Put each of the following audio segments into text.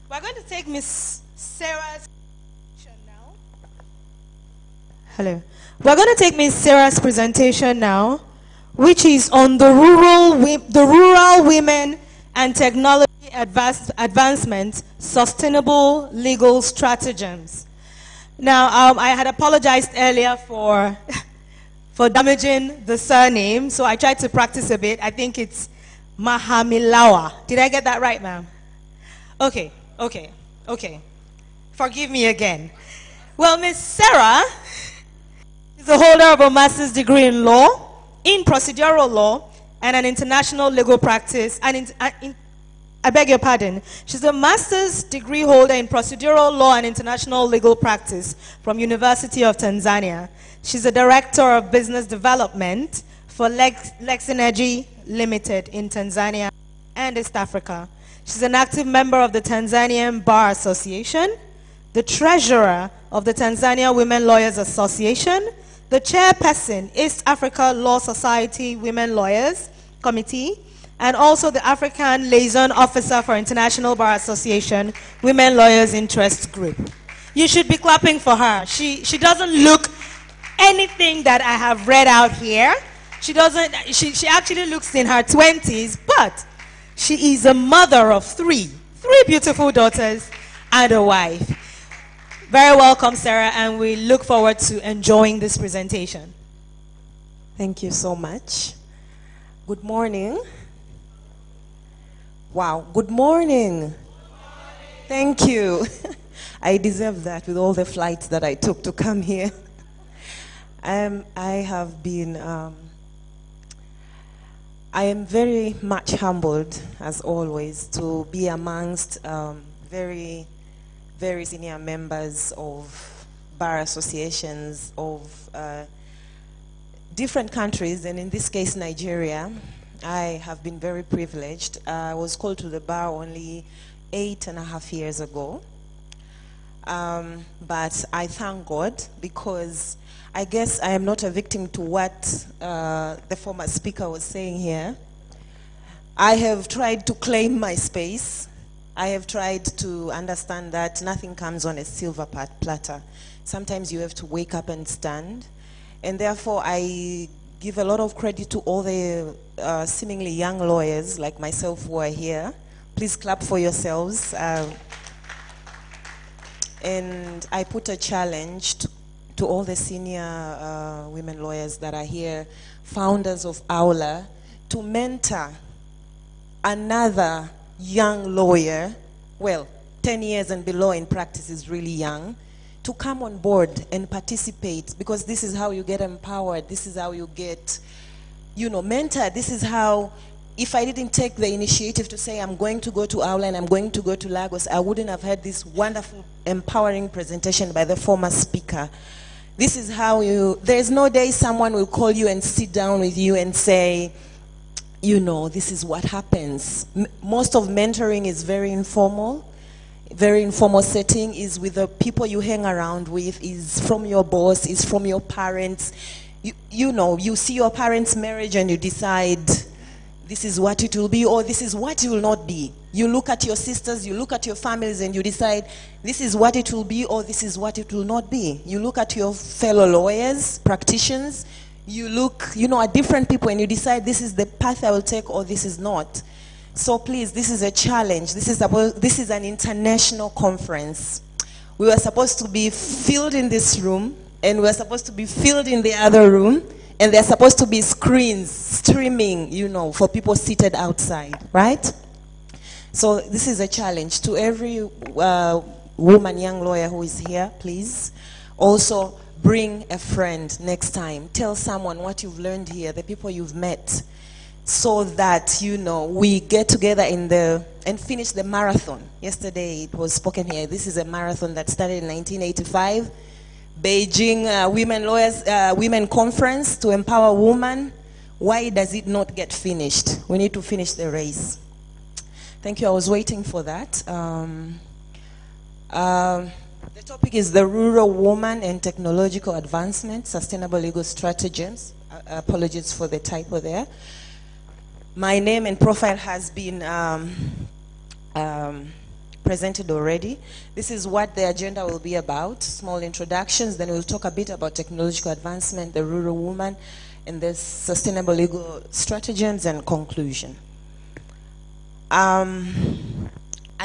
We're going to take Miss Sarah's presentation now. Hello. We're going to take Miss Sarah's presentation now, which is on the rural women and technology advancement, sustainable legal stratagems. Now, I had apologized earlier for damaging the surname, so I tried to practice a bit. I think it's Mhamilawa. Did I get that right, ma'am? Okay. Forgive me again. Well, Miss Sarah is the holder of a master's degree in law, in procedural law, and an international legal practice. I beg your pardon. She's a master's degree holder in procedural law and international legal practice from University of Tanzania. She's a director of business development for Lexinergy Limited in Tanzania and East Africa. She's an active member of the Tanzanian Bar Association, the treasurer of the Tanzania Women Lawyers Association, the chairperson, East Africa Law Society Women Lawyers Committee, and also the African Liaison Officer for International Bar Association Women Lawyers Interest Group. You should be clapping for her. She doesn't look anything that I have read out here. She actually looks in her 20s, but she is a mother of three beautiful daughters and a wife. Very welcome, Sarah, and we look forward to enjoying this presentation. Thank you so much. Good morning. Wow, good morning. Thank you. I deserve that with all the flights that I took to come here. I have been, I am very much humbled, as always, to be amongst very senior members of bar associations of different countries, and in this case, Nigeria. I have been very privileged. I was called to the bar only 8.5 years ago. But I thank God, because I guess I am not a victim to what the former speaker was saying here. I have tried to claim my space. I have tried to understand that nothing comes on a silver platter. Sometimes you have to wake up and stand. And therefore, I give a lot of credit to all the seemingly young lawyers like myself who are here. Please clap for yourselves. And I put a challenge to all the senior women lawyers that are here, founders of AWLA, to mentor another young lawyer, well, 10 years and below in practice is really young, to come on board and participate, because this is how you get empowered. This is how you get, mentored. This is how, if I didn't take the initiative to say I'm going to go to AWLA and I'm going to go to Lagos, I wouldn't have had this wonderful, empowering presentation by the former speaker. This is how there's no day someone will call you and sit down with you and say, this is what happens. Most of mentoring is very informal setting, is with the people you hang around with, is from your boss, is from your parents. You see your parents' marriage and you decide this is what it will be, or this is what it will not be. You look at your sisters, you look at your families, and you decide this is what it will be, or this is what it will not be. You look at your fellow lawyers, practitioners, you look, at different people, and you decide this is the path I will take, or this is not. So please, this is a challenge. This is an international conference. We were supposed to be filled in this room, and we were supposed to be filled in the other room, and there are supposed to be screens streaming, for people seated outside, right? So this is a challenge to every woman, young lawyer who is here. Please also bring a friend next time. Tell someone what you've learned here, the people you've met, so that, we get together and finish the marathon. Yesterday it was spoken here. This is a marathon that started in 1985. Beijing Women Conference to empower women. Why does it not get finished? We need to finish the race. Thank you. I was waiting for that. The topic is the rural woman and technological advancement, sustainable legal stratagems. Apologies for the typo there. My name and profile has been presented already. This is what the agenda will be about, small introductions, then we'll talk a bit about technological advancement, the rural woman, and the sustainable legal stratagems and conclusion. I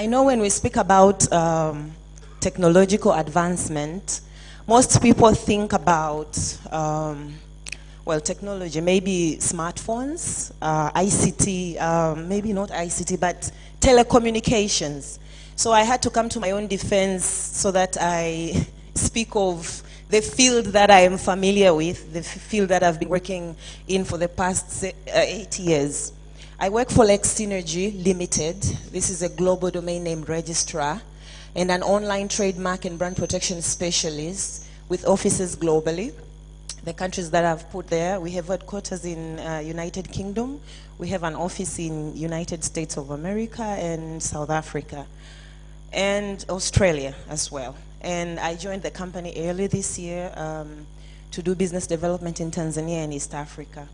know when we speak about technological advancement, most people think about well, technology, maybe smartphones, ICT, maybe not ICT, but telecommunications. So I had to come to my own defense so that I speak of the field that I am familiar with, the field that I've been working in for the past 8 years. I work for Lex Synergy Limited. This is a global domain name registrar and an online trademark and brand protection specialist with offices globally. The countries that I've put there, we have headquarters in United Kingdom, we have an office in United States of America and South Africa, and Australia as well. And I joined the company early this year to do business development in Tanzania and East Africa.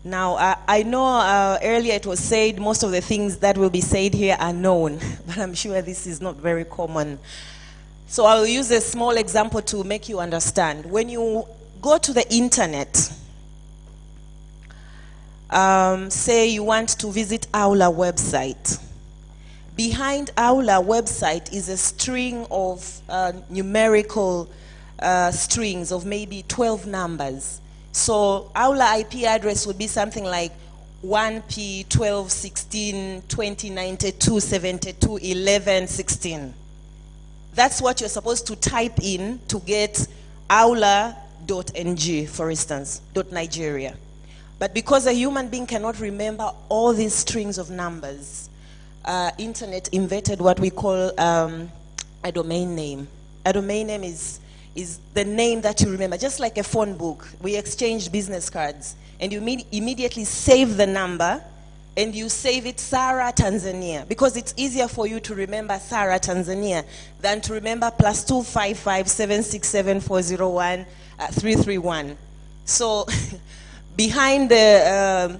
Now, I know earlier it was said most of the things that will be said here are known, but I'm sure this is not very common. So I'll use a small example to make you understand. When you go to the internet, say you want to visit AWLA website. Behind AWLA website is a string of numerical strings of maybe 12 numbers. So AWLA IP address would be something like 1P 12 16 20 92 72 11 16. That's what you're supposed to type in to get AWLA.ng, for instance, .Nigeria. But because a human being cannot remember all these strings of numbers, internet invented what we call a domain name. A domain name is the name that you remember, just like a phone book. We exchange business cards, and you immediately save the number, and you save it Sarah, Tanzania, because it's easier for you to remember Sarah, Tanzania, than to remember +255 767 401 331. So behind the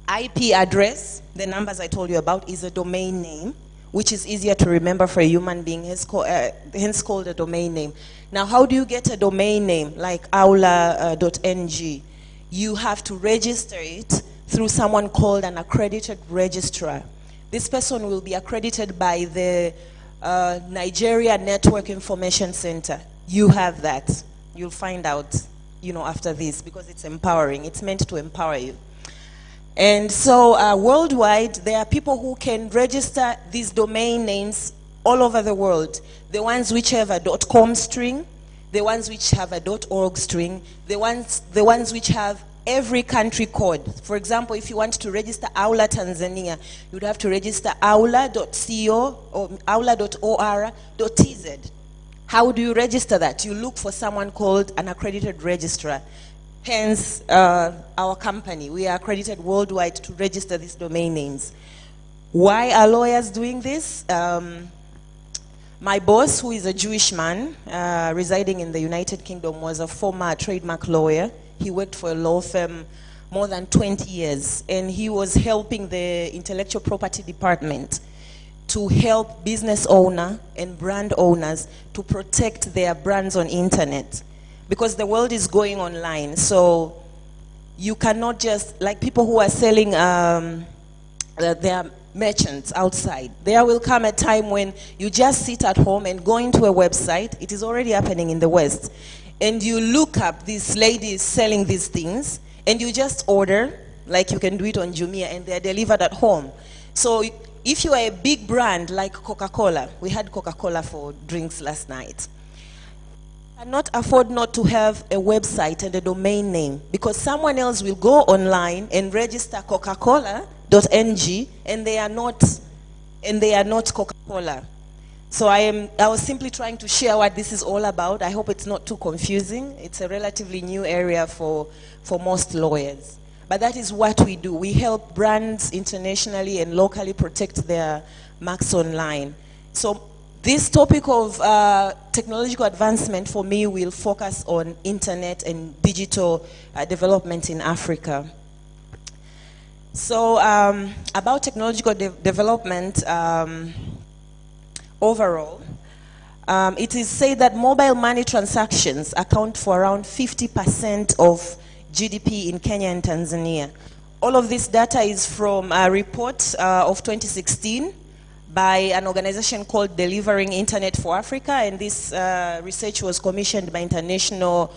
IP address, the numbers I told you about, is a domain name, which is easier to remember for a human being, hence called a domain name. Now, how do you get a domain name like AWLA.ng? You have to register it through someone called an accredited registrar. This person will be accredited by the Nigeria Network Information Center. You have that. You'll find out, you know, after this, because it's empowering. It's meant to empower you. And so worldwide, there are people who can register these domain names all over the world. The ones which have a .com string, the ones which have a .org string, the ones which have every country code. For example, if you want to register AWLA Tanzania, you'd have to register awla.co or awla.or.tz. How do you register that? You look for someone called an accredited registrar. Hence, our company, we are accredited worldwide to register these domain names. Why are lawyers doing this? My boss, who is a Jewish man residing in the United Kingdom, was a former trademark lawyer. He worked for a law firm more than 20 years, and he was helping the intellectual property department to help business owner and brand owners to protect their brands on internet, because the world is going online. So you cannot just, like people who are selling their merchants outside, there will come a time when you just sit at home and go into a website. It is already happening in the West. And you look up these ladies selling these things, and you just order, like you can do it on Jumia, and they're delivered at home. So if you are a big brand like Coca-Cola, we had Coca-Cola for drinks last night, you cannot afford not to have a website and a domain name, because someone else will go online and register Coca-Cola.ng, and they are not Coca-Cola. So I was simply trying to share what this is all about. I hope it's not too confusing. It's a relatively new area for most lawyers. But that is what we do. We help brands internationally and locally protect their marks online. So this topic of technological advancement for me will focus on internet and digital development in Africa. So about technological development, overall, it is said that mobile money transactions account for around 50% of GDP in Kenya and Tanzania. All of this data is from a report of 2016 by an organization called Delivering Internet for Africa, and this research was commissioned by International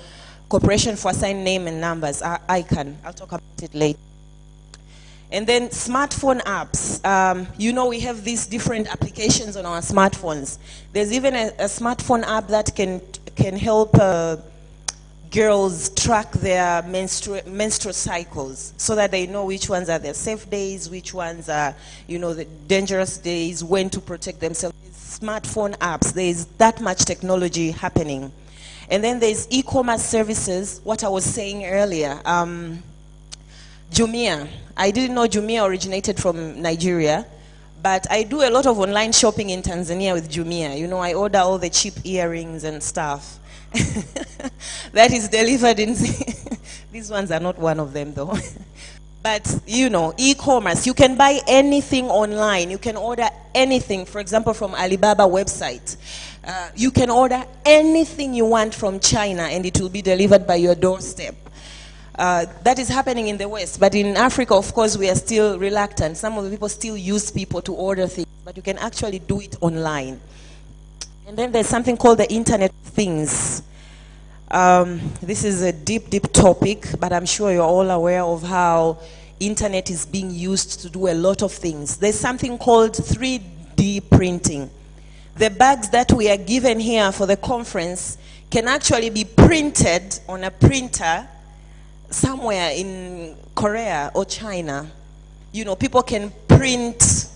Corporation for Assigned Name and Numbers, ICANN. I'll talk about it later. And then smartphone apps. You know, we have these different applications on our smartphones. There's even a smartphone app that can help girls track their menstrual cycles so that they know which ones are their safe days, which ones are, you know, the dangerous days, when to protect themselves. Smartphone apps, there's that much technology happening. And then there's e-commerce services, what I was saying earlier. Jumia. I didn't know Jumia originated from Nigeria, but I do a lot of online shopping in Tanzania with Jumia. You know, I order all the cheap earrings and stuff. That is delivered in... These ones are not one of them, though. But, you know, e-commerce. You can buy anything online. You can order anything, for example, from Alibaba website. You can order anything you want from China, and it will be delivered by your doorstep. That is happening in the West, but in Africa, of course, we are still reluctant. Some of the people still use people to order things, but you can actually do it online. And then there's something called the Internet of Things. This is a deep, deep topic, but I'm sure you're all aware of how internet is being used to do a lot of things. There's something called 3D printing. The bags that we are given here for the conference can actually be printed on a printer somewhere in Korea or China. You know, people can print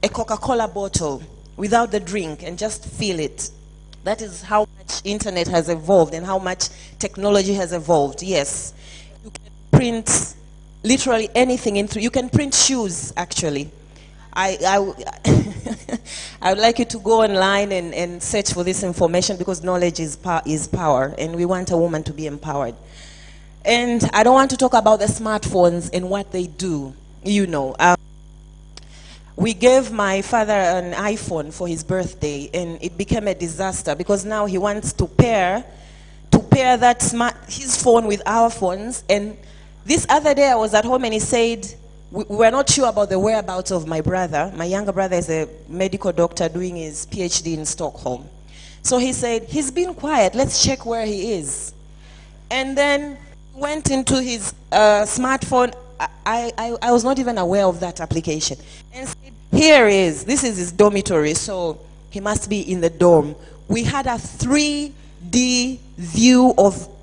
a Coca-Cola bottle without the drink and just fill it. That is how much internet has evolved and how much technology has evolved. Yes, you can print literally anything you can print shoes, actually. I would like you to go online and search for this information, because knowledge is power, and we want a woman to be empowered. And I don't want to talk about the smartphones and what they do. You know, we gave my father an iPhone for his birthday, and it became a disaster because now he wants to pair his phone with our phones. And this other day I was at home and he said, we were not sure about the whereabouts of my brother. My younger brother is a medical doctor doing his PhD in Stockholm. So he said, he's been quiet, let's check where he is. And then went into his smartphone. I was not even aware of that application. And said, here he is. This is his dormitory, so he must be in the dorm. We had a 3D view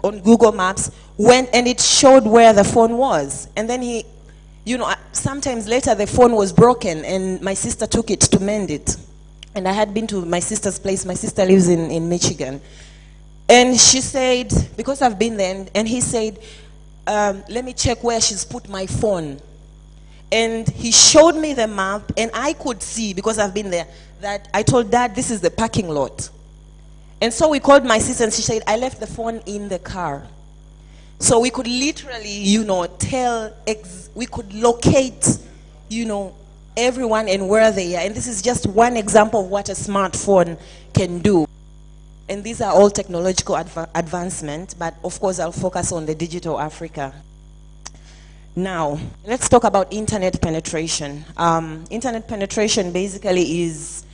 on Google Maps, and it showed where the phone was. And then he, you know, sometimes later the phone was broken, and my sister took it to mend it. And I had been to my sister's place. My sister lives in Michigan. And she said, because I've been there, and he said, let me check where she's put my phone. And he showed me the map, and I could see, because I've been there, that I told Dad, this is the parking lot. And so we called my sister, and she said, I left the phone in the car. So we could literally, you know, we could locate, you know, everyone and where they are. And this is just one example of what a smartphone can do. And these are all technological advancement, but of course I'll focus on the digital Africa. Now, let's talk about internet penetration. Internet penetration basically is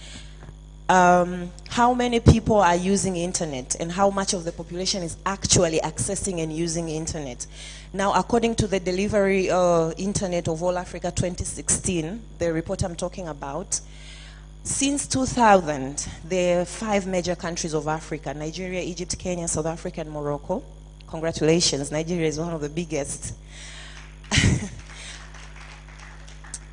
how many people are using internet and how much of the population is actually accessing and using internet. Now, according to the Delivery Internet of All Africa 2016, the report I'm talking about, since 2000, there are 5 major countries of Africa: Nigeria, Egypt, Kenya, South Africa, and Morocco. Congratulations, Nigeria is one of the biggest.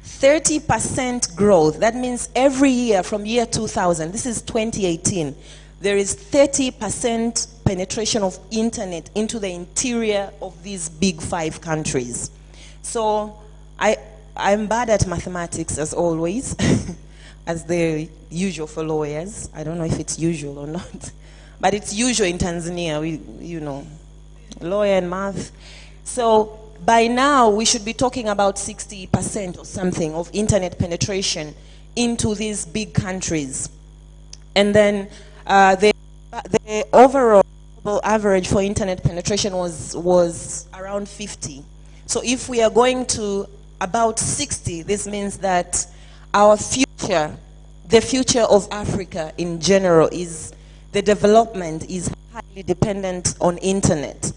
30% growth. That means every year from year 2000, this is 2018, there is 30% penetration of internet into the interior of these big 5 countries. So I'm bad at mathematics, as always, as the usual for lawyers. I don't know if it's usual or not, but it's usual in Tanzania. You know, lawyer and math. So by now, we should be talking about 60% or something of internet penetration into these big countries. And then the overall global average for internet penetration was around 50. So if we are going to about 60, this means that our future, the future of Africa in general, is the development is highly dependent on internet.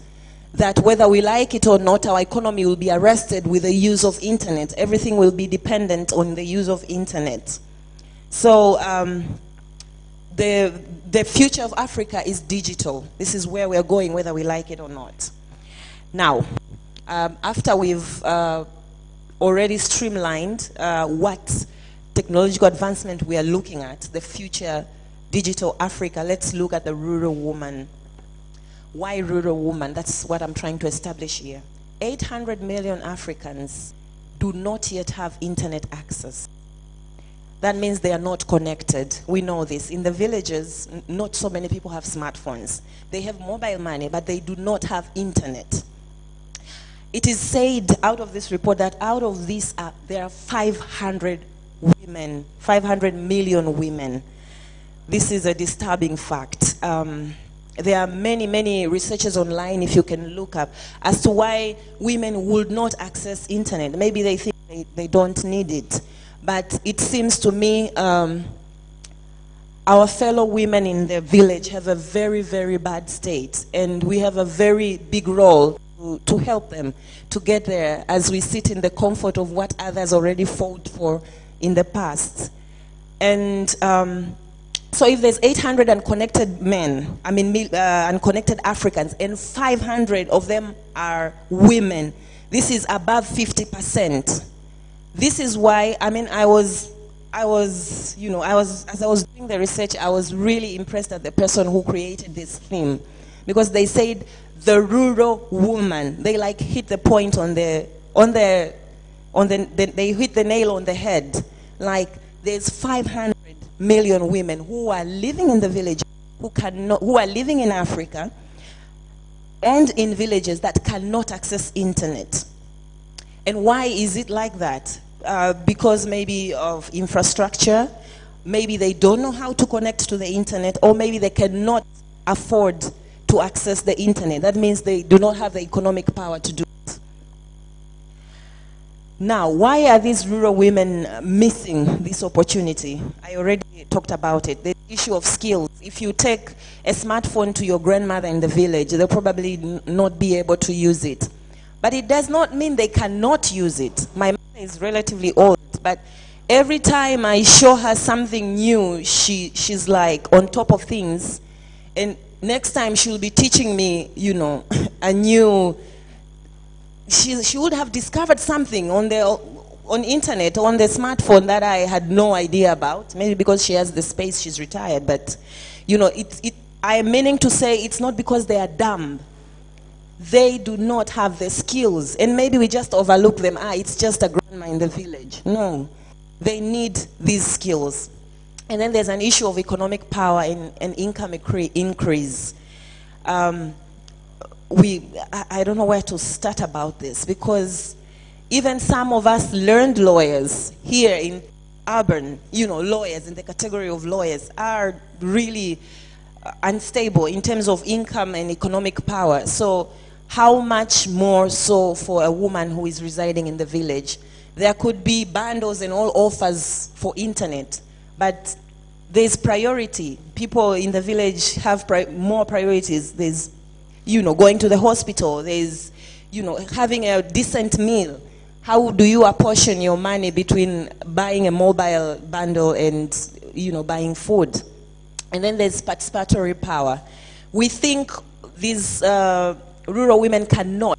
That whether we like it or not, our economy will be arrested with the use of internet. Everything will be dependent on the use of internet. So the future of Africa is digital. This is where we're going, whether we like it or not. Now, after we've already streamlined what technological advancement we are looking at, the future digital Africa, let's look at the rural woman. Why rural woman? That's what I'm trying to establish here. 800 million Africans do not yet have internet access. That means they are not connected. We know this. In the villages, not so many people have smartphones. They have mobile money, but they do not have internet. It is said out of this report that out of this, there are 500 women, 500 million women. This is a disturbing fact. There are many researchers online, if you can look up, as to why women would not access internet. Maybe they think they don't need it. But it seems to me our fellow women in the village have a very bad state. And we have a very big role to help them to get there as we sit in the comfort of what others already fought for in the past. And so if there's 800 unconnected men, unconnected Africans, and 500 of them are women, this is above 50%. This is why, as I was doing the research, I was really impressed at the person who created this theme, because they said the rural woman. They like hit the point they hit the nail on the head. Like there's 500 million women who are living in the village, who are living in Africa and in villages that cannot access internet. And why is it like that? Because maybe of infrastructure, maybe they don't know how to connect to the internet, or maybe they cannot afford to access the internet. That means they do not have the economic power to do it. Now, why are these rural women missing this opportunity? I already talked about it. The issue of skills. If you take a smartphone to your grandmother in the village, they'll probably not be able to use it. But it does not mean they cannot use it. My mother is relatively old, but every time I show her something new, she's like on top of things. And next time she'll be teaching me, a new, she would have discovered something on internet, on the smartphone that I had no idea about. Maybe because she has the space, she's retired. But, I am meaning to say it's not because they are dumb. They do not have the skills. And maybe we just overlook them. It's just a grandma in the village. No, they need these skills. And then there's an issue of economic power and income increase. I don't know where to start about this, because even some of us learned lawyers here in urban, lawyers in the category of lawyers are really unstable in terms of income and economic power. So how much more so for a woman who is residing in the village? There could be bundles and all offers for internet, but there's priority. People in the village have more priorities. There's, going to the hospital. There's, having a decent meal. How do you apportion your money between buying a mobile bundle and, buying food? And then there's participatory power. We think these rural women cannot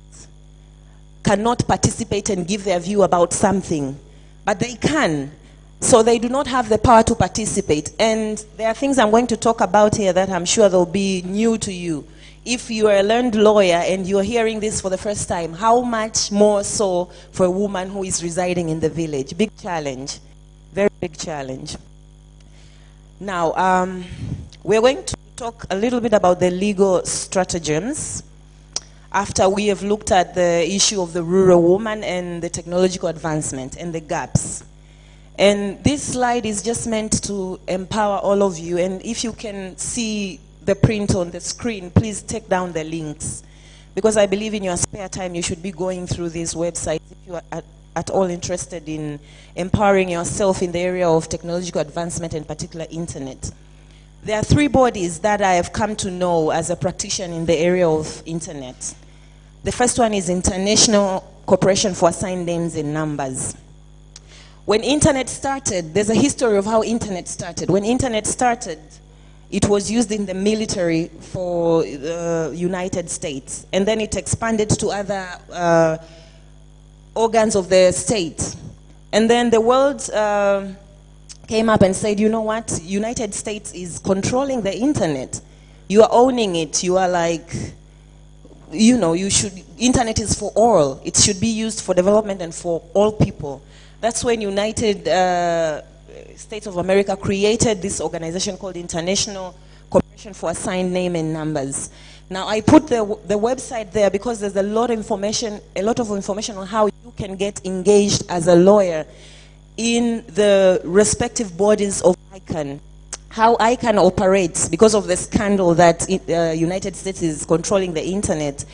participate and give their view about something, but they can. So they do not have the power to participate. And there are things I'm going to talk about here that I'm sure they'll be new to you. If you are a learned lawyer and you're hearing this for the first time, how much more so for a woman who is residing in the village? Big challenge, very big challenge. Now, we're going to talk a little bit about the legal stratagems after we have looked at the issue of the rural woman and the technological advancement and the gaps. And this slide is just meant to empower all of you. And if you can see the print on the screen, please take down the links. Because I believe in your spare time, you should be going through these websites if you are at all interested in empowering yourself in the area of technological advancement, and particular internet. There are 3 bodies that I have come to know as a practitioner in the area of internet. The first one is International Corporation for Assigned Names and Numbers. When internet started, there's a history of how internet started. When internet started, it was used in the military for the United States. And then it expanded to other organs of the state. And then the world came up and said, you know what? United States is controlling the internet. You are owning it. You are like, you know, internet is for all. It should be used for development and for all people. That's when United States of America created this organization called International Corporation for Assigned Name and Numbers. Now, I put the website there because there's a lot of information on how you can get engaged as a lawyer in the respective bodies of ICANN. How ICANN operates, because of the scandal that United States is controlling the internet,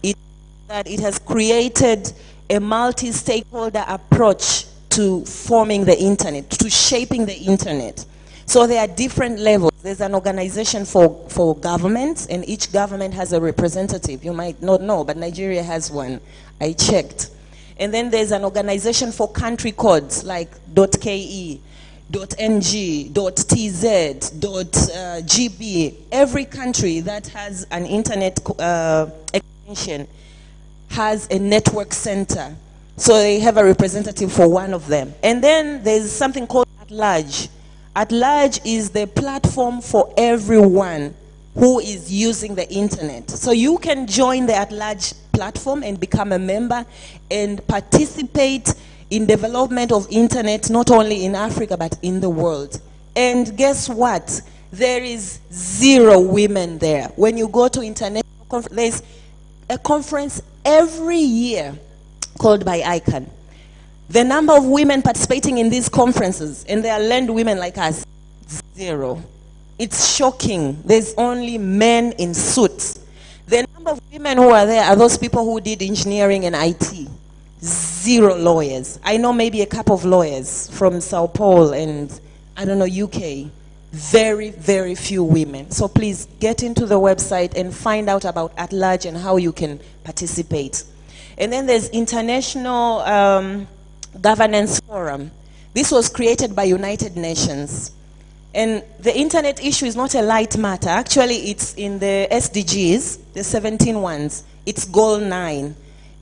it has created a multi-stakeholder approach to forming the internet, to shaping the internet. So there are different levels. There's an organization for governments, and each government has a representative. You might not know, but Nigeria has one. I checked. And then there's an organization for country codes, like .ke, .ng, .tz, .gb. Every country that has an internet extension has a network center. So they have a representative for one of them. And then there's something called At Large. At Large is the platform for everyone who is using the internet. So you can join the At Large platform and become a member and participate in development of internet, not only in Africa, but in the world. And guess what? There is 0 women there. When you go to international conference, there's a conference every year called by ICANN. The number of women participating in these conferences, and they are learned women like us, 0. It's shocking. There's only men in suits. The number of women who are there are those people who did engineering and IT. 0 lawyers. I know maybe a couple of lawyers from Sao Paulo and, I don't know, UK. Very, very few women. So please get into the website and find out about At Large and how you can participate. And then there's International Governance Forum. This was created by United Nations. And the internet issue is not a light matter. Actually, it's in the SDGs, the 17 ones. It's Goal 9.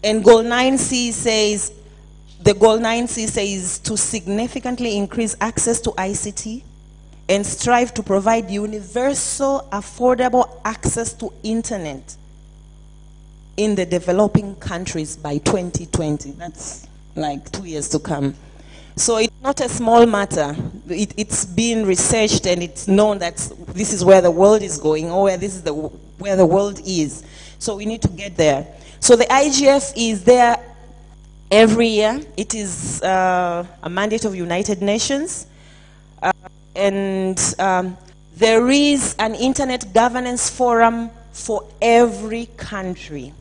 And Goal 9C says, the Goal 9C says to significantly increase access to ICT and strive to provide universal, affordable access to internet in the developing countries by 2020. That's like 2 years to come. So it's not a small matter. It's been researched, and it's known that this is where the world is going, or where this is where the world is. So we need to get there. So the IGF is there every year. It is a mandate of United Nations. And there is an internet governance forum for every country.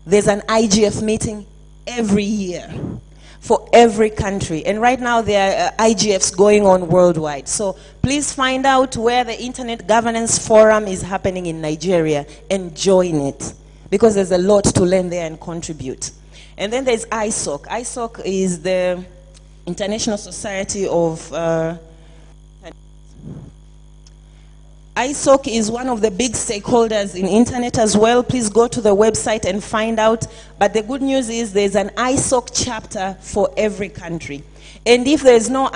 There's an IGF meeting every year for every country. And right now there are IGFs going on worldwide. So please find out where the Internet Governance Forum is happening in Nigeria and join it, because there's a lot to learn there and contribute. And then there's ISOC. ISOC is the International Society of ISOC is one of the big stakeholders in internet as well. Please go to the website and find out. But the good news is there's an ISOC chapter for every country. And if there's no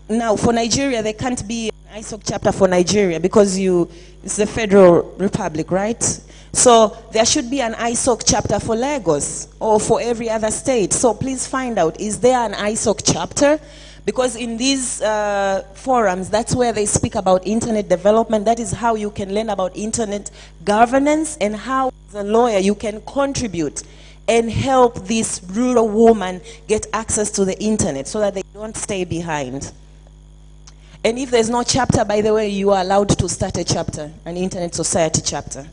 now for Nigeria, there can't be an ISOC chapter for Nigeria because it's the Federal Republic, right? So there should be an ISOC chapter for Lagos or for every other state. So please find out, is there an ISOC chapter? Because in these forums, that's where they speak about internet development. That is how you can learn about internet governance and how, as a lawyer, you can contribute and help this rural woman get access to the internet so that they don't stay behind. And if there's no chapter, by the way, you are allowed to start a chapter, an Internet Society chapter.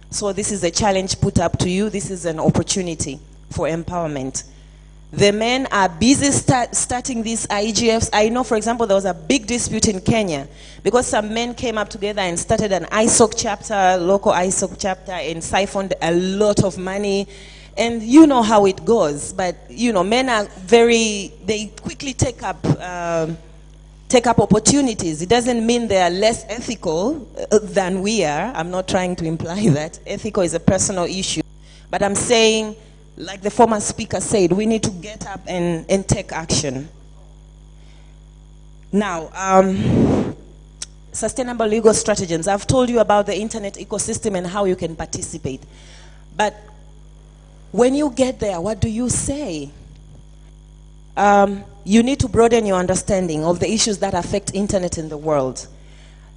So this is a challenge put up to you. This is an opportunity for empowerment. The men are busy starting these IGFs. I know, for example, there was a big dispute in Kenya because some men came up together and started an ISOC chapter, local ISOC chapter, and siphoned a lot of money. And you know how it goes. But, you know, men are they quickly take up opportunities. It doesn't mean they are less ethical than we are. I'm not trying to imply that. Ethical is a personal issue. But I'm saying, like the former speaker said, we need to get up and take action. Now, sustainable legal stratagems. I've told you about the internet ecosystem and how you can participate. But when you get there, what do you say? You need to broaden your understanding of the issues that affect internet in the world.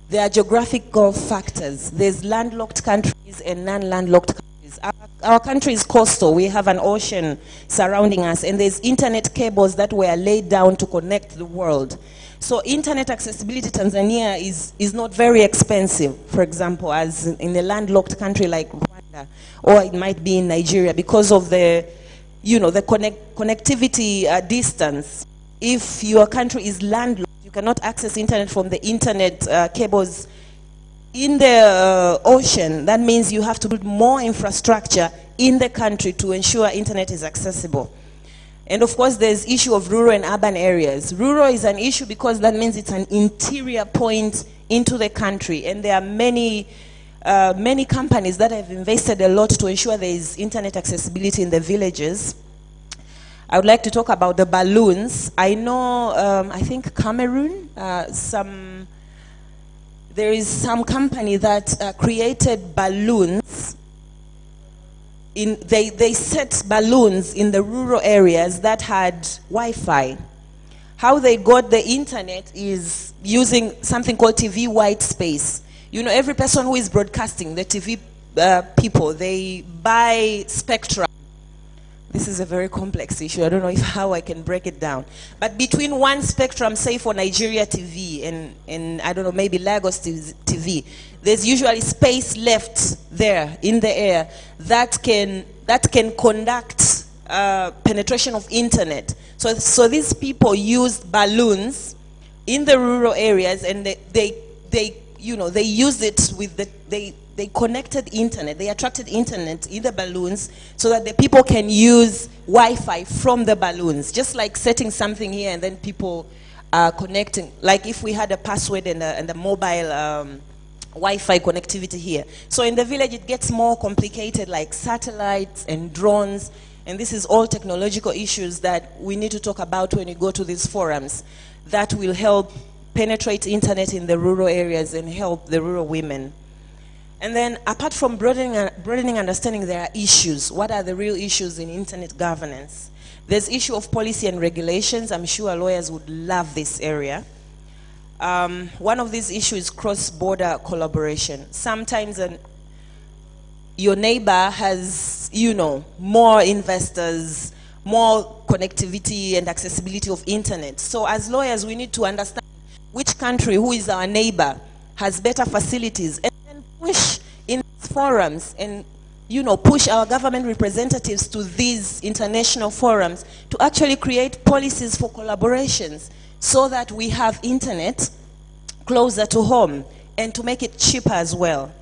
There are geographical factors. There's landlocked countries and non-landlocked countries. Our country is coastal. We have an ocean surrounding us, and there's internet cables that were laid down to connect the world. So internet accessibility Tanzania is not very expensive, for example, as in a landlocked country like Rwanda, or it might be in Nigeria, because of the, you know, the connectivity distance. If your country is landlocked, you cannot access internet from the internet cables in the ocean. That means you have to build more infrastructure in the country to ensure internet is accessible. And of course, there's issue of rural and urban areas. Rural is an issue because that means it's an interior point into the country, and there are many companies that have invested a lot to ensure there is internet accessibility in the villages. I would like to talk about the balloons. I know, I think Cameroon, there is some company that created balloons. They set balloons in the rural areas that had Wi-Fi. How they got the internet is using something called TV white space. You know, every person who is broadcasting, the TV people, they buy spectrum. This is a very complex issue. I don't know how I can break it down. But between one spectrum, say for Nigeria TV and I don't know, maybe Lagos TV, there's usually space left there in the air that can conduct penetration of internet. So these people used balloons in the rural areas, and they used it with they connected internet. They attracted internet in the balloons so that the people can use Wi-Fi from the balloons. Just like setting something here and then people are connecting. Like if we had a password and a mobile Wi-Fi connectivity here. So in the village it gets more complicated, like satellites and drones. And this is all technological issues that we need to talk about when we go to these forums that will help penetrate internet in the rural areas and help the rural women. And then apart from broadening understanding, there are issues. What are the real issues in internet governance? There's issue of policy and regulations. I'm sure lawyers would love this area. One of these issues is cross-border collaboration. Sometimes your neighbor has, you know, more investors, more connectivity and accessibility of internet. So as lawyers, we need to understand which country, who is our neighbor, has better facilities, and then push in forums and, you know, push our government representatives to these international forums to actually create policies for collaborations so that we have internet closer to home and to make it cheaper as well.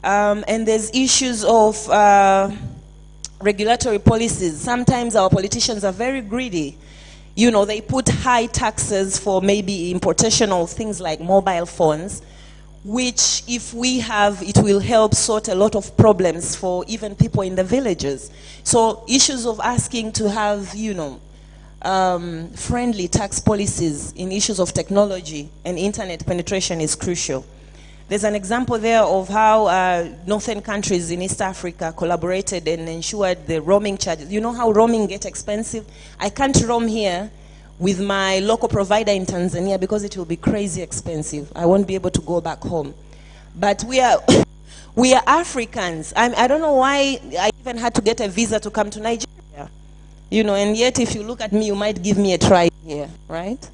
And there's issues of regulatory policies. Sometimes our politicians are very greedy. You know, they put high taxes for maybe importation of things like mobile phones, which if we have, it will help sort a lot of problems for even people in the villages. So issues of asking to have, you know, friendly tax policies in issues of technology and internet penetration is crucial. There's an example there of how northern countries in East Africa collaborated and ensured the roaming charges. You know how roaming gets expensive? I can't roam here with my local provider in Tanzania because it will be crazy expensive. I won't be able to go back home. But we are We are Africans. I don't know why I even had to get a visa to come to Nigeria. You know, and yet if you look at me, you might give me a try here, right?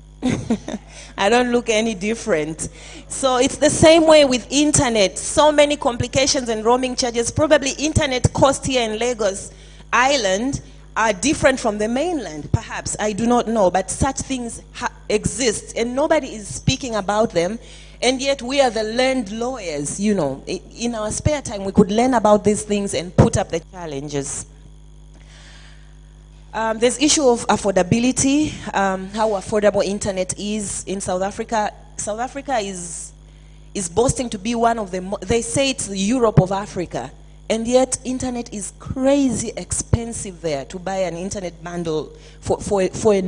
I don't look any different. So it's the same way with internet. So many complications and roaming charges. Probably internet cost here in Lagos Island are different from the mainland, perhaps. I do not know. But such things exist, and nobody is speaking about them. And yet we are the learned lawyers, you know. In our spare time, we could learn about these things and put up the challenges. There's issue of affordability, how affordable internet is in South Africa. South Africa is boasting to be one of the, they say it's the Europe of Africa, and yet internet is crazy expensive there to buy an internet bundle for a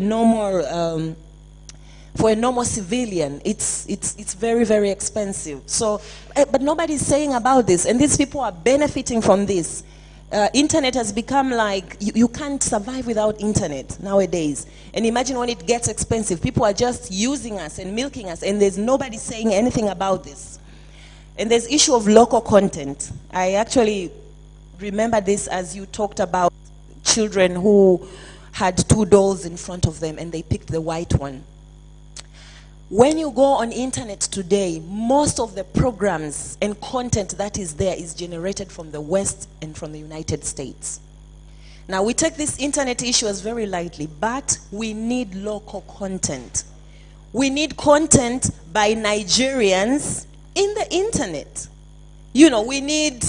normal civilian. It's very, very expensive. So, but nobody's saying about this, and these people are benefiting from this. Internet has become like, you can't survive without internet nowadays. And imagine when it gets expensive, people are just using us and milking us, and there's nobody saying anything about this. And there's issue of local content. I actually remember this as you talked about children who had 2 dolls in front of them and they picked the white one. When you go on internet today, most of the programs and content that is there is generated from the West and from the United States. Now, we take this internet issue as very lightly, but we need local content. We need content by Nigerians in the internet. You know, we need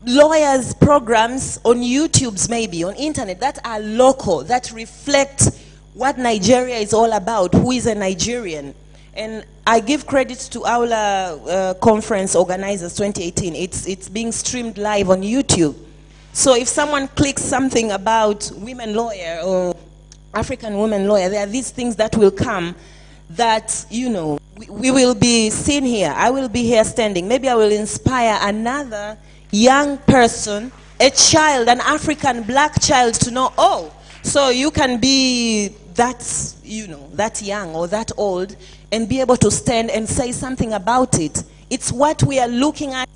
lawyers' programs on YouTubes, maybe, on internet, that are local, that reflect what Nigeria is all about, who is a Nigerian. And I give credit to AWLA conference organizers 2018. It's being streamed live on YouTube. So if someone clicks something about women lawyer or African women lawyer, there are these things that will come that, you know, we will be seen here. I will be here standing. Maybe I will inspire another young person, a child, an African black child, to know, oh, so you can be that, you know, that young or that old and be able to stand and say something about it. It's what we are looking at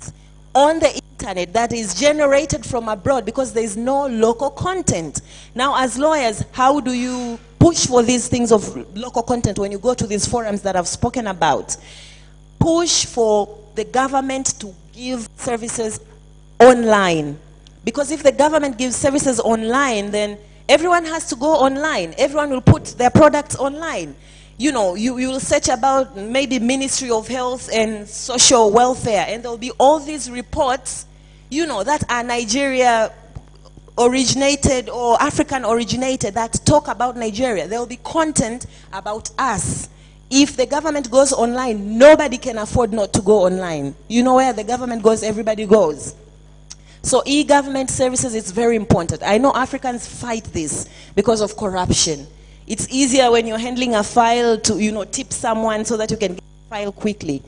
on the internet that is generated from abroad because there is no local content. Now, as lawyers, how do you push for these things of local content when you go to these forums that I've spoken about? Push for the government to give services online. Because if the government gives services online, then everyone has to go online. Everyone will put their products online. You know, you will search about maybe Ministry of Health and Social Welfare, and there will be all these reports, you know, that are Nigeria originated or African originated that talk about Nigeria. There will be content about us. If the government goes online, nobody can afford not to go online. You know, where the government goes, everybody goes. So e-government services is very important. I know Africans fight this because of corruption. It's easier when you're handling a file to, you know, tip someone so that you can get the file quickly.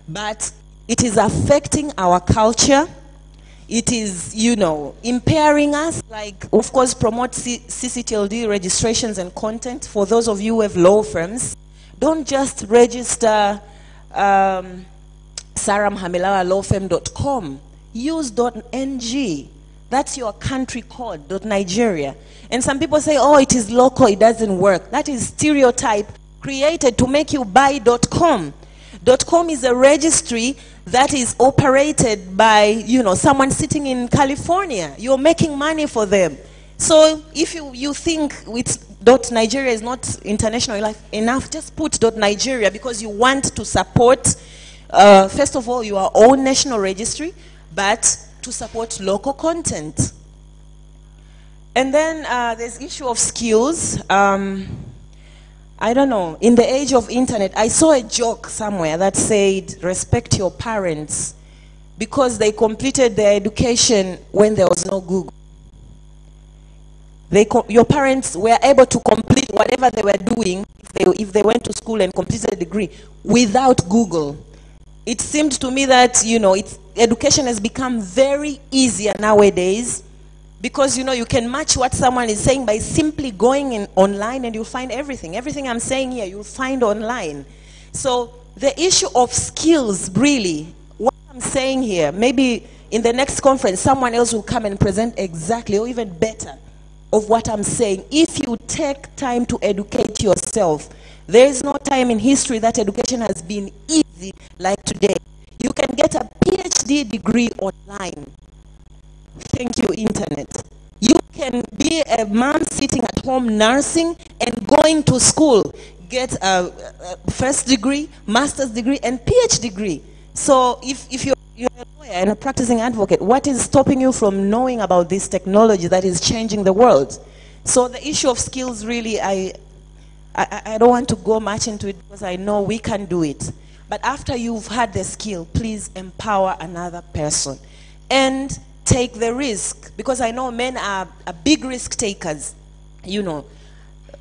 But it is affecting our culture. It is, you know, impairing us, like, of course, promote CCTLD registrations and content. For those of you who have law firms, don't just register saramhamilawalawfirm.com. Use .ng. That's your country code, .Nigeria. And some people say, oh, it is local, it doesn't work. That is stereotype created to make you buy .com. .com is a registry that is operated by, you know, someone sitting in California. You're making money for them. So if you think it's .Nigeria is not international enough, just put .Nigeria because you want to support, first of all, your own national registry, but to support local content. And then there's issue of skills. I don't know, in the age of internet, I saw a joke somewhere that said, respect your parents because they completed their education when there was no Google. Your parents were able to complete whatever they were doing if they went to school and completed a degree without Google. It seemed to me that, you know, education has become very easier nowadays because, you know, you can match what someone is saying by simply going in online and you'll find everything. Everything I'm saying here, you'll find online. So the issue of skills, really, what I'm I'm saying here, maybe in the next conference, someone else will come and present exactly or even better of what I'm saying. If you take time to educate yourself, there is no time in history that education has been easy like today. You can get a PhD degree online. Thank you, internet. You can be a mom sitting at home nursing and going to school, get a first degree, master's degree, and PhD degree. So if you're a lawyer and a practicing advocate, what is stopping you from knowing about this technology that is changing the world? So the issue of skills, really, I don't want to go much into it because I know we can do it. But after you've had the skill, please empower another person and take the risk, because I know men are big risk takers, you know.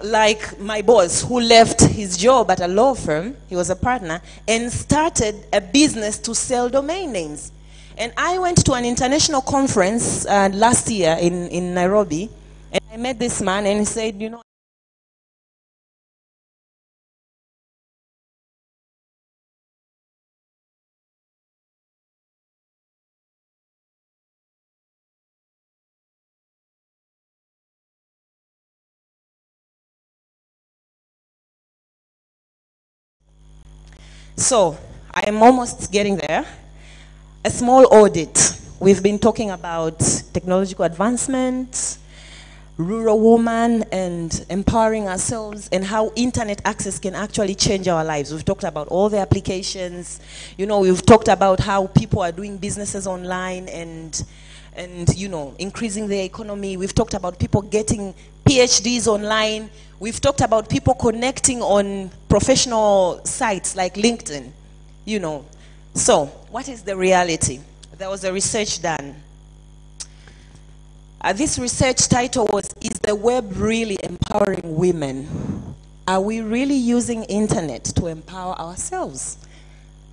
Like my boss, who left his job at a law firm, he was a partner, and started a business to sell domain names. And I went to an international conference last year in Nairobi, and I met this man, and he said, you know, so I'm almost getting there. A small audit. We've been talking about technological advancement, rural woman, and empowering ourselves, and how internet access can actually change our lives. We've talked about all the applications. You know, we've talked about how people are doing businesses online and you know, increasing their economy. We've talked about people getting PhDs online. We've talked about people connecting on professional sites like LinkedIn, you know. So, what is the reality? There was a research done. This research title was, "Is the web really empowering women?" Are we really using internet to empower ourselves?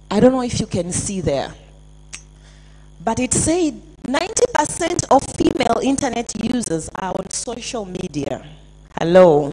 I don't know if you can see there. But it said 90% of female internet users are on social media. Hello.